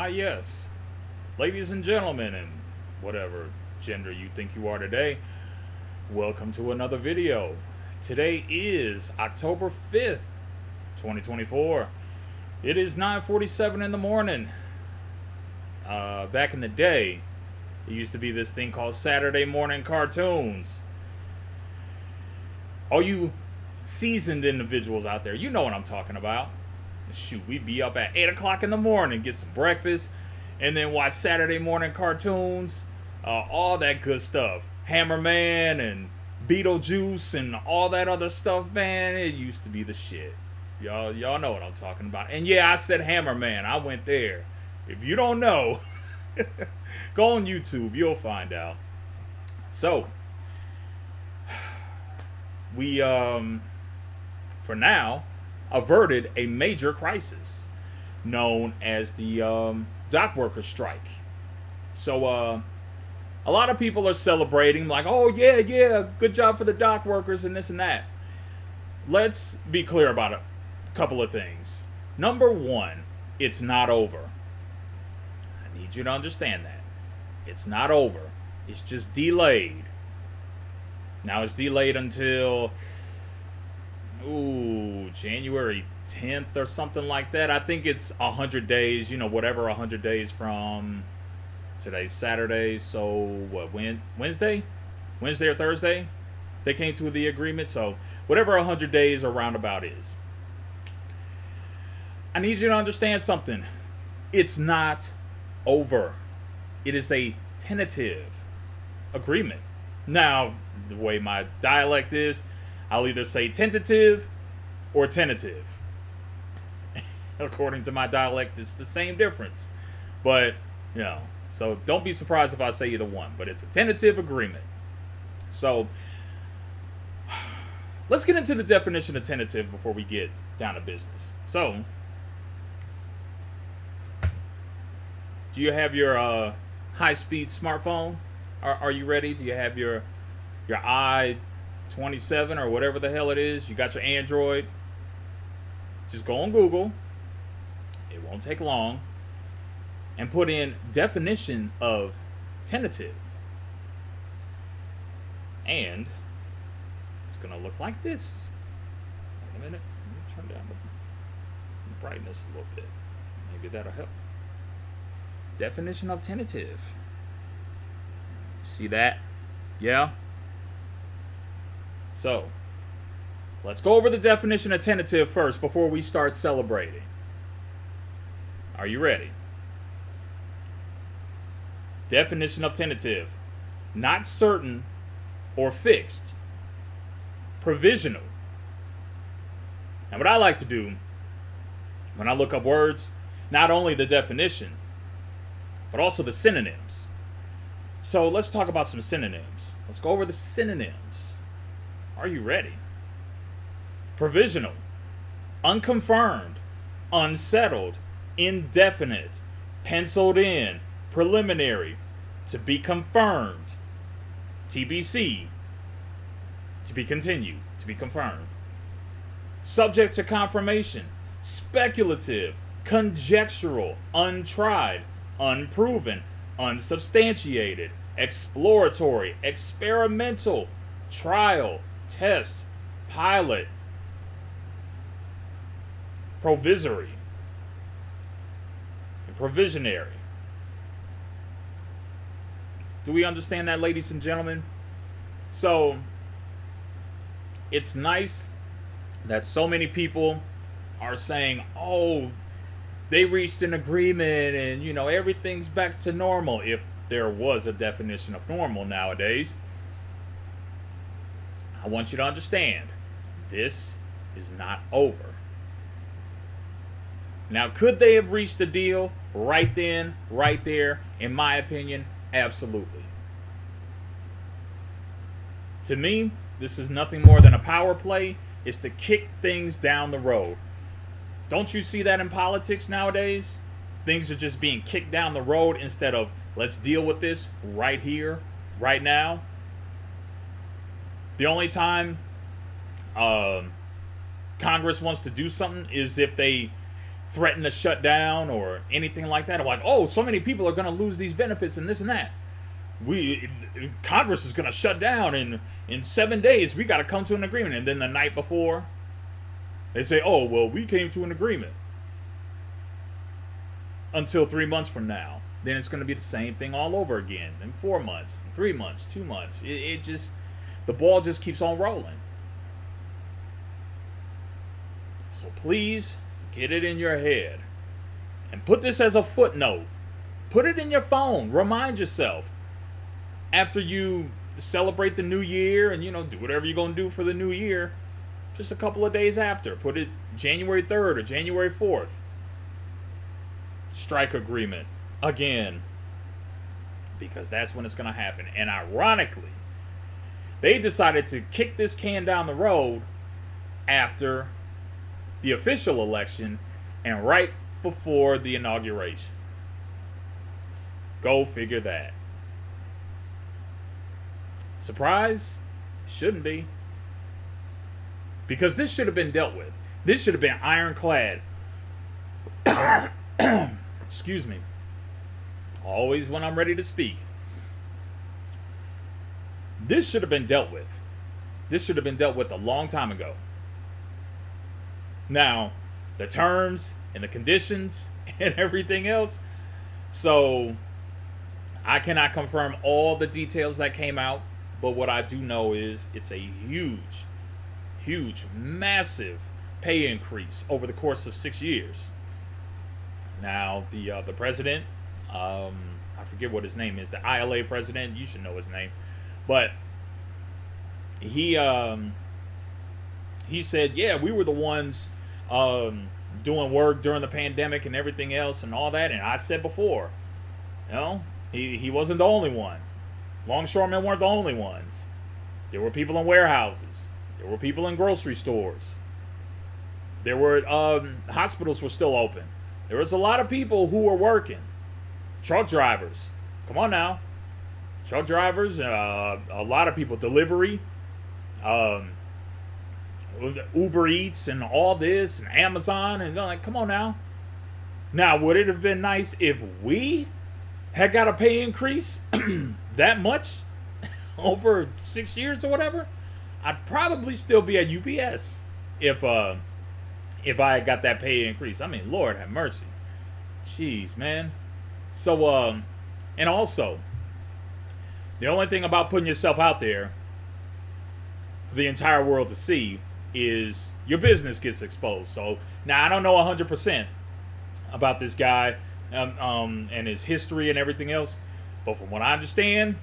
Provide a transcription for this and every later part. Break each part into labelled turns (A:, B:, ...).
A: Yes, ladies and gentlemen, and whatever gender you think you are today, welcome to another video. Today is October 5th, 2024. It is 9:47 in the morning. Back in the day, it used to be this thing called Saturday morning cartoons. All you seasoned individuals out there, you know what I'm talking about. Shoot, we'd be up at 8 o'clock in the morning, get some breakfast, and then watch Saturday morning cartoons, all that good stuff. Hammerman and Beetlejuice and all that other stuff, man. It used to be the shit. Y'all know what I'm talking about. And yeah, I said Hammerman. I went there. If you don't know, go on YouTube. You'll find out. So, we, for now, averted a major crisis known as the dock workers strike. So a lot of people are celebrating, like, oh yeah, good job for the dock workers and this and that. Let's be clear about a couple of things. Number one, it's not over. I need you to understand that. It's not over. It's just delayed. Now it's delayed until January 10th or something like that. I think it's 100 days, whatever, 100 days from today's Saturday. So what, Wednesday or Thursday they came to the agreement. So whatever 100 days or roundabout is. I need you to understand something. It's not over. It is a tentative agreement. Now, the way my dialect is, I'll either say tentative or tentative. According to my dialect, it's the same difference. But, so don't be surprised if I say either one. But it's a tentative agreement. So, let's get into the definition of tentative before we get down to business. So, do you have your high-speed smartphone? Are you ready? Do you have your i27 or whatever the hell it is? You got your Android? Just go on Google. It won't take long. And put in definition of tentative. And it's going to look like this. Wait a minute. Let me turn down the brightness a little bit. Maybe that'll help. Definition of tentative. See that? Yeah? So, let's go over the definition of tentative first before we start celebrating. Are you ready? Definition of tentative. Not certain or fixed. Provisional. Now, what I like to do when I look up words, not only the definition, but also the synonyms. So let's talk about some synonyms. Let's go over the synonyms. Are you ready? Provisional, unconfirmed, unsettled, indefinite, penciled in, preliminary, to be confirmed, TBC, to be continued, to be confirmed. Subject to confirmation, speculative, conjectural, untried, unproven, unsubstantiated, exploratory, experimental, trial, test, pilot, provisory, and provisionary. Do we understand that, ladies and gentlemen? So, it's nice that so many people are saying, oh, they reached an agreement and, everything's back to normal, if there was a definition of normal nowadays. I want you to understand, this is not over. Now, could they have reached a deal right then, right there? In my opinion, absolutely. To me, this is nothing more than a power play. It's to kick things down the road. Don't you see that in politics nowadays? Things are just being kicked down the road instead of, let's deal with this right here, right now. The only time Congress wants to do something is if they threaten to shut down or anything like that. I'm like, oh, so many people are going to lose these benefits and this and that. Congress is going to shut down in 7 days. We got to come to an agreement. And then the night before, they say, oh, well, we came to an agreement. Until 3 months from now. Then it's going to be the same thing all over again. In 4 months, 3 months, 2 months. It just, the ball just keeps on rolling. So please get it in your head. And put this as a footnote. Put it in your phone. Remind yourself. After you celebrate the new year and, do whatever you're going to do for the new year, just a couple of days after. Put it January 3rd or January 4th. Strike agreement. Again. Because that's when it's going to happen. And ironically, they decided to kick this can down the road after the official election and right before the inauguration. Go figure that. Surprise? Shouldn't be. Because this should have been dealt with. This should have been ironclad. Excuse me. Always when I'm ready to speak. This should have been dealt with. This should have been dealt with a long time ago. Now, the terms and the conditions and everything else. So, I cannot confirm all the details that came out. But what I do know is it's a huge, massive pay increase over the course of 6 years. Now, the president, I forget what his name is, the ILA president, you should know his name. But he said, yeah, we were the ones doing work during the pandemic and everything else and all that. And I said before, he wasn't the only one. Longshoremen weren't the only ones. There were people in warehouses. There were people in grocery stores. There were hospitals were still open. There was a lot of people who were working. Truck drivers. Come on now. Truck drivers. A lot of people. Delivery. Uber Eats and all this and Amazon and like, come on now. Now, would it have been nice if we had got a pay increase that much over 6 years or whatever? I'd probably still be at UPS if I had got that pay increase. I mean, Lord have mercy. Jeez, man. So, and also, the only thing about putting yourself out there for the entire world to see is your business gets exposed. So, now I don't know 100% about this guy and his history and everything else. But from what I understand,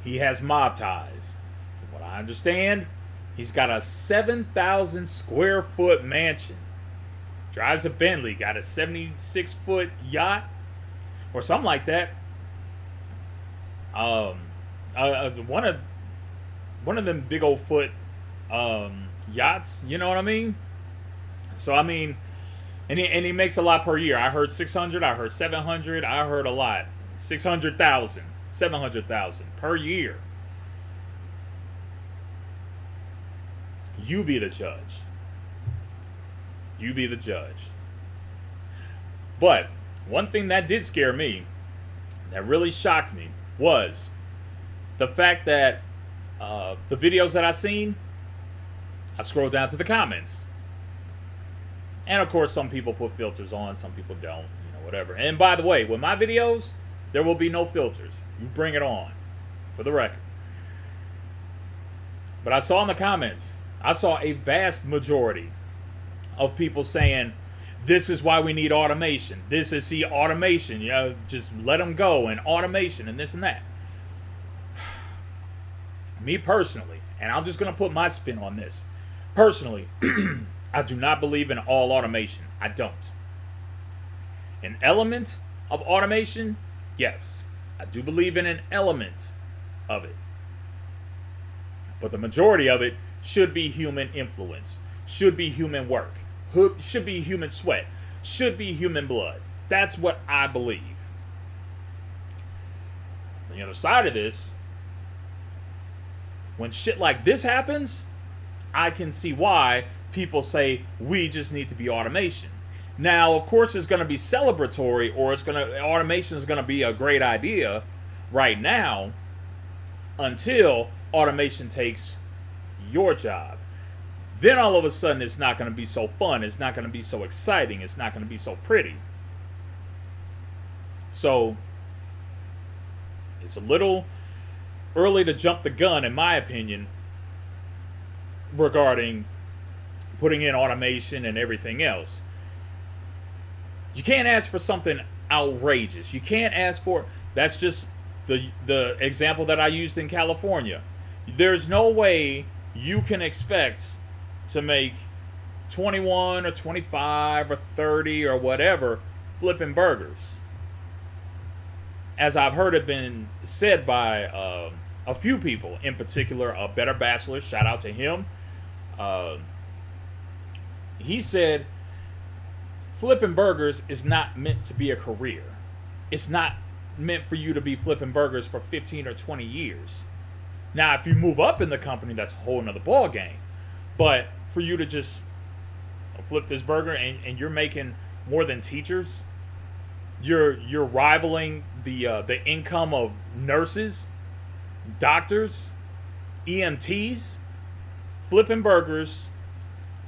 A: he has mob ties. From what I understand, he's got a 7,000 square foot mansion. Drives a Bentley, got a 76-foot yacht or something like that. One of them big old foot yachts, you know what I mean? So I mean, and he makes a lot per year. I heard 600, I heard 700, I heard a lot. 600,000, 700,000 per year. You be the judge. You be the judge. But one thing that did scare me, that really shocked me, was the fact that the videos that I seen, I scrolled down to the comments. And of course, some people put filters on, some people don't, whatever. And by the way, with my videos, there will be no filters. You bring it on, for the record. But I saw in the comments, I saw a vast majority of people saying, this is why we need automation. This is the automation. Just let them go and automation and this and that. Me personally, and I'm just going to put my spin on this. Personally, I do not believe in all automation. I don't. An element of automation, yes. I do believe in an element of it. But the majority of it should be human influence, should be human work, should be human sweat, should be human blood. That's what I believe. On the other side of this, when shit like this happens, I can see why people say we just need to be automation. Now, of course, it's going to be celebratory, or automation is going to be a great idea right now until automation takes your job. Then all of a sudden, it's not going to be so fun. It's not going to be so exciting. It's not going to be so pretty. So it's a little early to jump the gun, in my opinion, regarding putting in automation and everything else. You can't ask for something outrageous. You can't ask for, that's just the example that I used in California. There's no way you can expect to make 21 or 25 or 30 or whatever flipping burgers. As I've heard it been said by a few people, in particular, a Better Bachelor, shout out to him. He said, flipping burgers is not meant to be a career. It's not meant for you to be flipping burgers for 15 or 20 years. Now, if you move up in the company, that's a whole nother ball game. But for you to just flip this burger and you're making more than teachers, you're rivaling the income of nurses, doctors, EMTs, flipping burgers,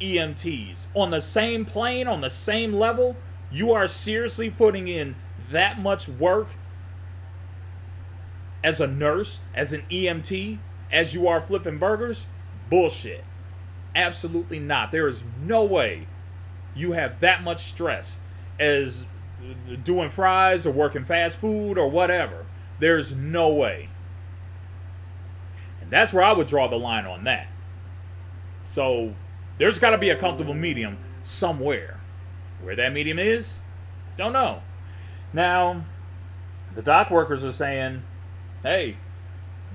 A: EMTs. On the same plane, on the same level, you are seriously putting in that much work as a nurse, as an EMT, as you are flipping burgers? Bullshit. Absolutely not. There is no way you have that much stress as doing fries or working fast food or whatever. There's no way. And that's where I would draw the line on that. So there's got to be a comfortable medium somewhere. Where that medium is, don't know. Now, the dock workers are saying, hey,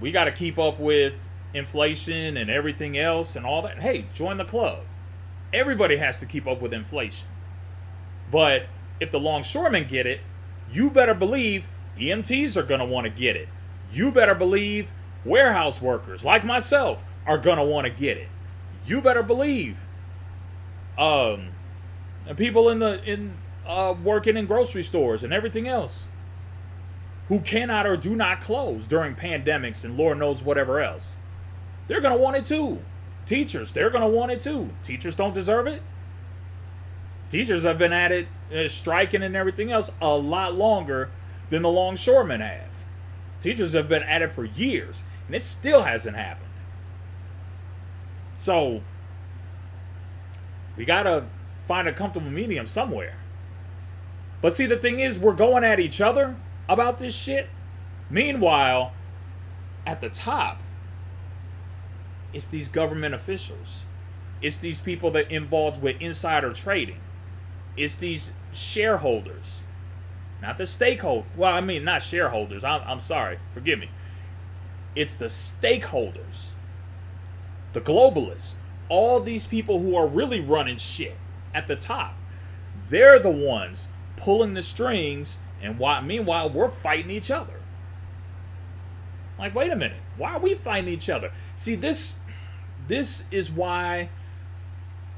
A: we got to keep up with inflation and everything else and all that. Hey, join the club. Everybody has to keep up with inflation. But if the longshoremen get it, you better believe EMTs are going to want to get it. You better believe warehouse workers like myself are going to want to get it. You better believe people working in grocery stores and everything else who cannot or do not close during pandemics and Lord knows whatever else. They're going to want it too. Teachers, they're going to want it too. Teachers don't deserve it. Teachers have been at it, striking and everything else, a lot longer than the longshoremen have. Teachers have been at it for years, and it still hasn't happened. So, we got to find a comfortable medium somewhere. But see, the thing is, we're going at each other about this shit. Meanwhile, at the top, it's these government officials. It's these people that are involved with insider trading. It's these shareholders. Not the stakeholders. Well, I mean, not shareholders. I'm sorry. Forgive me. It's the stakeholders. The globalists. All these people who are really running shit at the top. They're the ones pulling the strings, and meanwhile, we're fighting each other. Like, wait a minute. Why are we fighting each other? See, this is why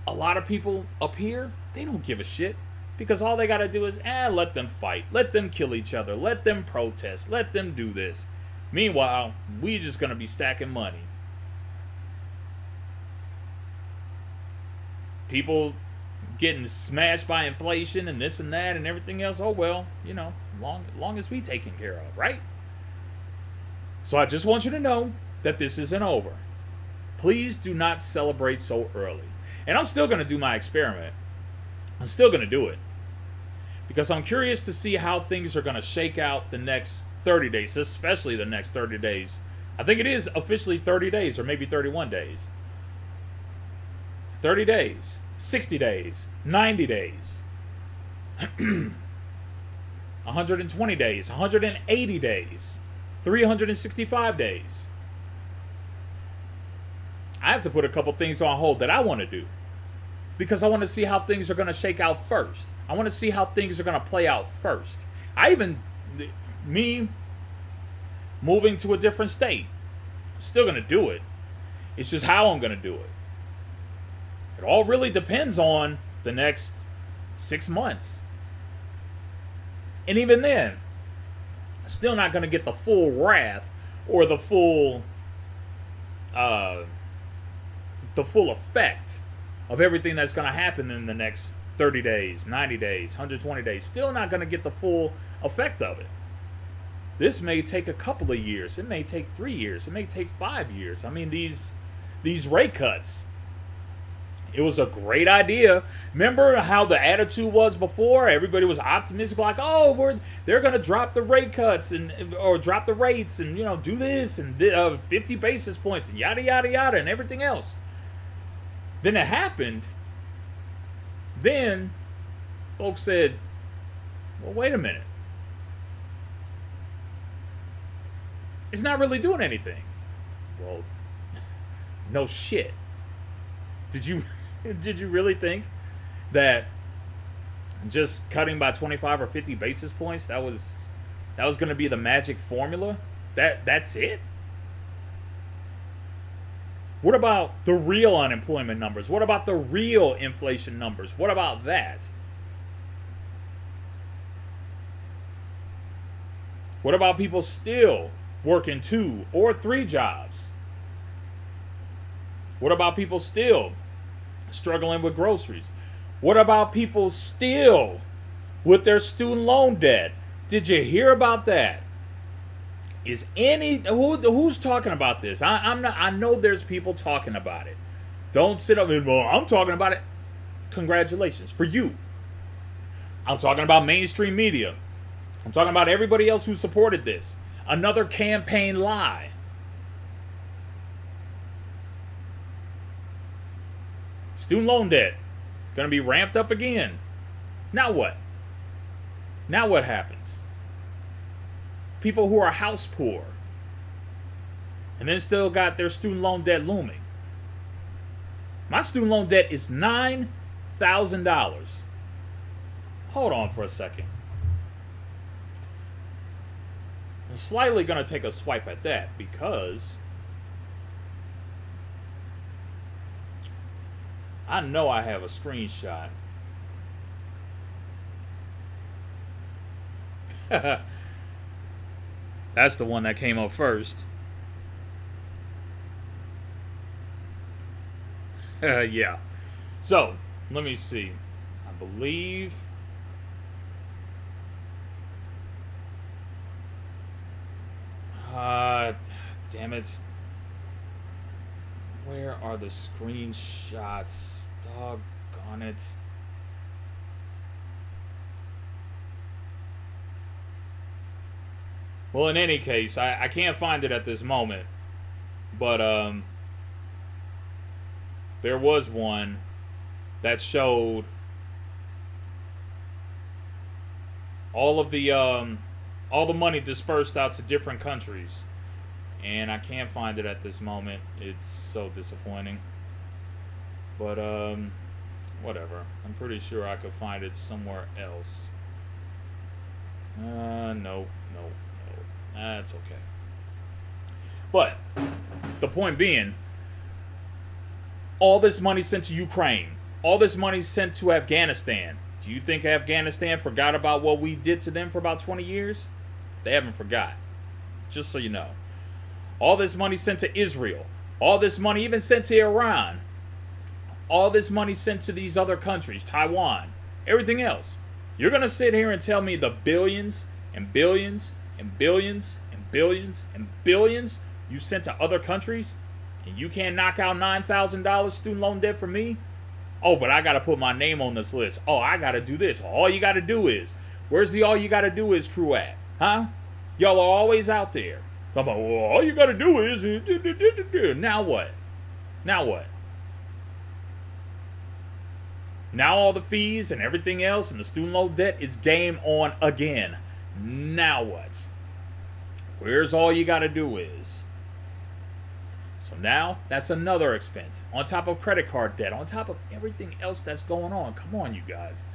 A: a lot of people up here, they don't give a shit. Because all they got to do is, let them fight. Let them kill each other. Let them protest. Let them do this. Meanwhile, we just going to be stacking money. People getting smashed by inflation and this and that and everything else. Oh, well, long as we taken care of, right? So I just want you to know that this isn't over. Please do not celebrate so early. And I'm still going to do my experiment. I'm still going to do it. Because I'm curious to see how things are going to shake out the next 30 days, especially the next 30 days. I think it is officially 30 days or maybe 31 days. 30 days, 60 days, 90 days, 120 days, 180 days, 365 days. I have to put a couple things on hold that I want to do. Because I want to see how things are going to shake out first. I want to see how things are going to play out first. Me moving to a different state, I'm still going to do it. It's just how I'm going to do it. It all really depends on the next 6 months. And even then, still not going to get the full wrath or uh, the full effect of everything that's going to happen in the next 30 days, 90 days, 120 days. Still not going to get the full effect of it. This may take a couple of years. It may take 3 years. It may take 5 years. I mean, these rate cuts, it was a great idea. Remember how the attitude was before? Everybody was optimistic, like, "Oh, they're going to drop the rate cuts or drop the rates and do this and 50 basis points and yada yada yada and everything else." Then it happened. Then folks said, "Well, wait a minute. It's not really doing anything." Well, no shit. Did you really think that just cutting by 25 or 50 basis points that was going to be the magic formula? That's it? What about the real unemployment numbers? What about the real inflation numbers? What about that? What about people still working 2 or 3 jobs? What about people still struggling with groceries? What about people still with their student loan debt? Did you hear about that? Is who's talking about this? I know there's people talking about it. Don't sit up and, "Well, I'm talking about it." Congratulations for you. I'm talking about mainstream media. I'm talking about everybody else who supported this. Another campaign lie. Student loan debt going to be ramped up again. Now what? Now what happens? People who are house poor and then still got their student loan debt looming. My student loan debt is $9,000. Hold on for a second. I'm slightly going to take a swipe at that because I know I have a screenshot. That's the one that came up first. Yeah. So, let me see. I believe... damn it. Where are the screenshots? Doggone it. Well, in any case, I can't find it at this moment. But there was one that showed all the money dispersed out to different countries. And I can't find it at this moment. It's so disappointing. But whatever. I'm pretty sure I could find it somewhere else. No. That's okay. But the point being, all this money sent to Ukraine, all this money sent to Afghanistan. Do you think Afghanistan forgot about what we did to them for about 20 years? They haven't forgot. Just so you know. All this money sent to Israel. All this money even sent to Iran. All this money sent to these other countries, Taiwan, everything else. You're going to sit here and tell me the billions and billions and billions and billions and billions you sent to other countries, and you can't knock out $9,000 student loan debt for me? Oh, but I got to put my name on this list. Oh, I got to do this. All you got to do is, where's the all you got to do is crew at? Huh? Y'all are always out there. Talking about, well, all you got to do is, now what? Now what? Now all the fees and everything else and the student loan debt, it's game on again. Now what? Where's all you got to do is? So now that's another expense on top of credit card debt, on top of everything else that's going on. Come on, you guys.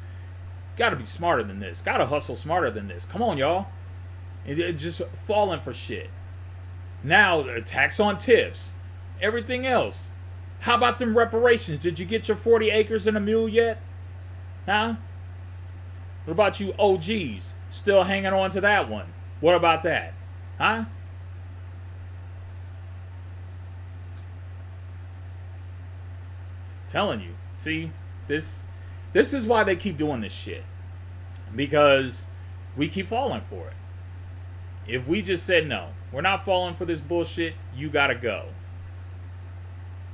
A: Got to be smarter than this. Got to hustle smarter than this. Come on, y'all. Just falling for shit. Now, tax on tips. Everything else. How about them reparations? Did you get your 40 acres and a mule yet? Huh? What about you OGs still hanging on to that one? What about that? Huh? Telling you. See, this is why they keep doing this shit. Because we keep falling for it. If we just said no, we're not falling for this bullshit, you gotta go.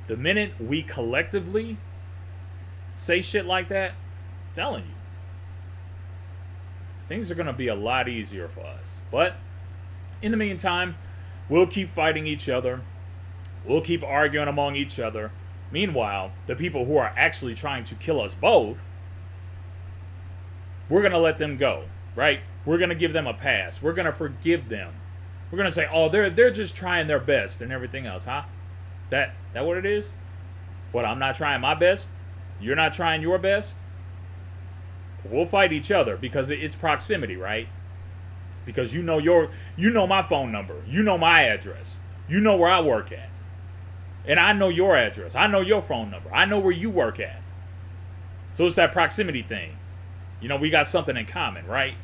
A: The minute we collectively say shit like that, I'm telling you, things are gonna be a lot easier for us. But in the meantime, we'll keep fighting each other. We'll keep arguing among each other. Meanwhile, the people who are actually trying to kill us both, we're going to let them go, right? We're going to give them a pass. We're going to forgive them. We're going to say, oh, they're just trying their best and everything else, huh? That what it is? What, I'm not trying my best? You're not trying your best? We'll fight each other because it's proximity, right? Because you know my phone number. You know my address. You know where I work at. And I know your address. I know your phone number. I know where you work at. So it's that proximity thing. You know, we got something in common, right?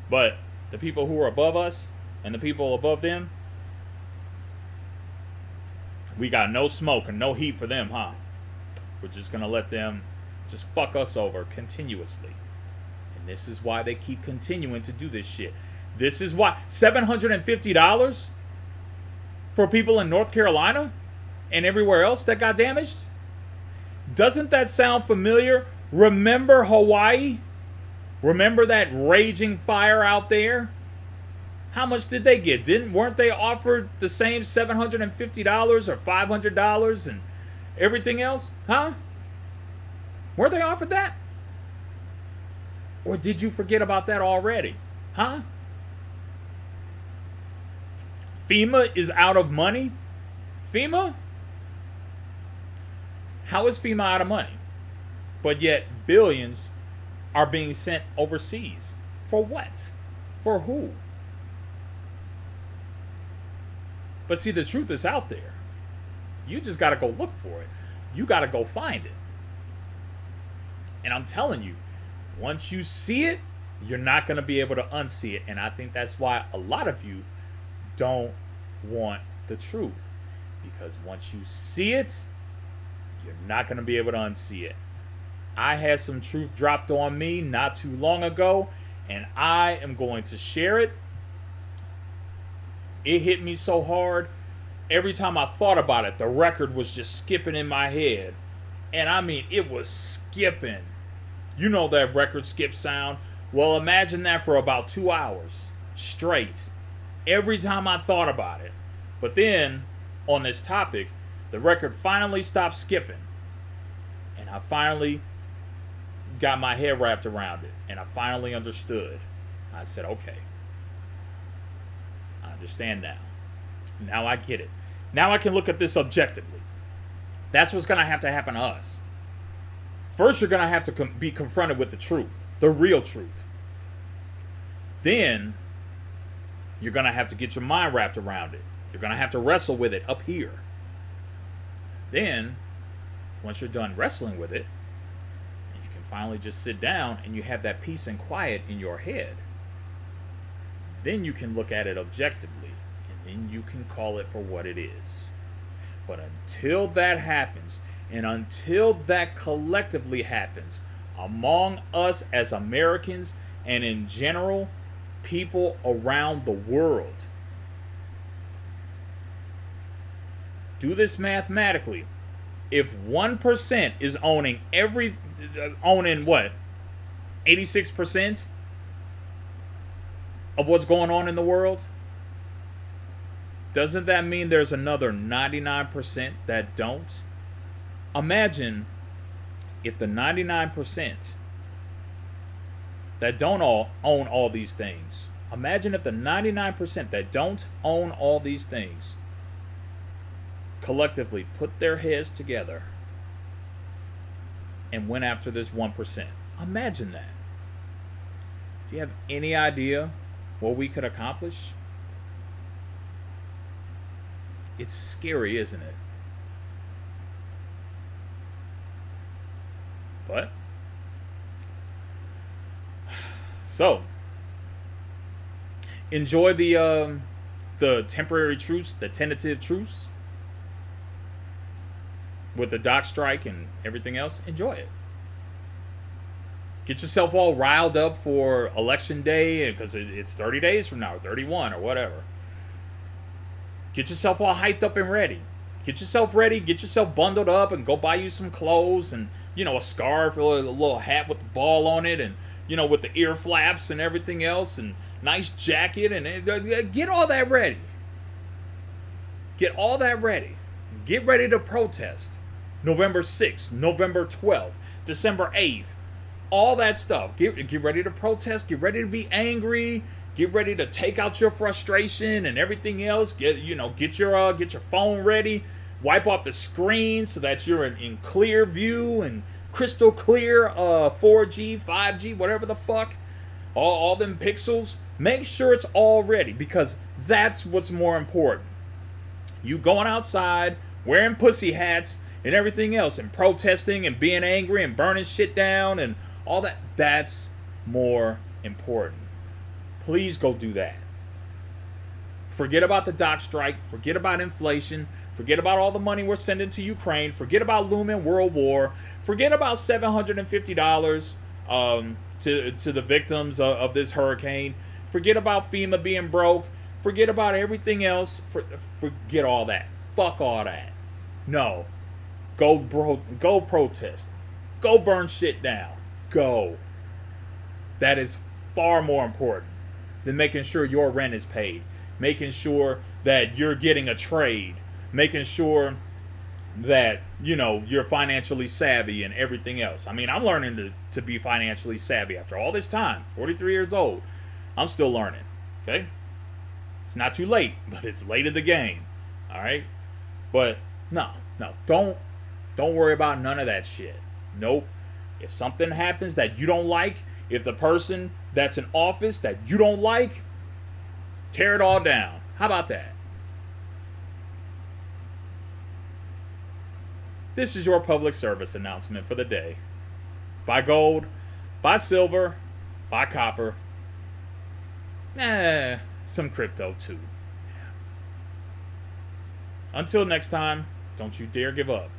A: But the people who are above us and the people above them, we got no smoke and no heat for them, huh? We're just going to let them just fuck us over continuously. And this is why they keep continuing to do this shit. This is why $750 for people in North Carolina and everywhere else that got damaged? Doesn't that sound familiar? Remember Hawaii? Remember that raging fire out there? How much did they get? Weren't they offered the same $750 or $500 and everything else? Huh? Weren't they offered that? Or did you forget about that already? Huh? FEMA is out of money? FEMA? How is FEMA out of money? But yet billions are being sent overseas. For what? For who? But see, the truth is out there. You just got to go look for it. You got to go find it. And I'm telling you, once you see it, you're not going to be able to unsee it. And I think that's why a lot of you don't want the truth. Because once you see it, you're not going to be able to unsee it. I had some truth dropped on me not too long ago, and I am going to share it. It hit me so hard. Every time I thought about it, the record was just skipping in my head. And I mean, it was skipping. You know that record skip sound? Well, imagine that for about 2 hours straight. Every time I thought about it. But then, on this topic, the record finally stopped skipping. And I finally got my head wrapped around it. And I finally understood. I said, okay. I understand now. Now I get it. Now I can look at this objectively. That's what's going to happen to us. First, you're going to have to be confronted with the truth. The real truth. Then, you're going to have to get your mind wrapped around it. You're going to have to wrestle with it up here. Then, once you're done wrestling with it, you can finally just sit down and you have that peace and quiet in your head. Then you can look at it objectively, and then you can call it for what it is. But until that happens, and until that collectively happens among us as Americans and in general, people around the world, do this mathematically. If 1% is owning what? 86% of what's going on in the world? Doesn't that mean there's another 99% that don't? Imagine if the 99% that don't all own all these things. Imagine if the 99% that don't own all these things collectively put their heads together and went after this 1%. Imagine that. Do you have any idea what we could accomplish? It's scary, isn't it? But So enjoy the temporary truce, the tentative truce with the dock strike and everything else. Enjoy it. Get yourself all riled up for election day because it's 30 days from now, or 31 or whatever. Get yourself all hyped up and ready. Get yourself ready. Get yourself bundled up and go buy you some clothes and, a scarf or a little hat with the ball on it and, with the ear flaps and everything else and nice jacket and get all that ready. Get all that ready. Get ready to protest. November 6th, November 12th, December 8th. All that stuff. Get ready to protest. Get ready to be angry. Get ready to take out your frustration and everything else. Get your phone ready. Wipe off the screen so that you're in clear view and crystal clear 4G, 5G, whatever the fuck. All them pixels. Make sure it's all ready because that's what's more important. You going outside, wearing pussy hats and everything else and protesting and being angry and burning shit down and all that, that's more important. Please go do that. Forget about the dock strike. Forget about inflation. Forget about all the money we're sending to Ukraine. Forget about looming world war. Forget about $750 to the victims of this hurricane. Forget about FEMA being broke. Forget about everything else. Forget all that. Fuck all that. No. Go protest. Go burn shit down. Go. That is far more important than making sure your rent is paid, making sure that you're getting a trade, making sure that you're financially savvy and everything else. I mean, I'm learning to be financially savvy after all this time. 43 years old. I'm still learning. Okay? It's not too late, but it's late in the game. All right? But no. Don't worry about none of that shit. Nope. If something happens that you don't like, if the person that's in office that you don't like, tear it all down. How about that? This is your public service announcement for the day. Buy gold, buy silver, buy copper. Some crypto too. Until next time, don't you dare give up.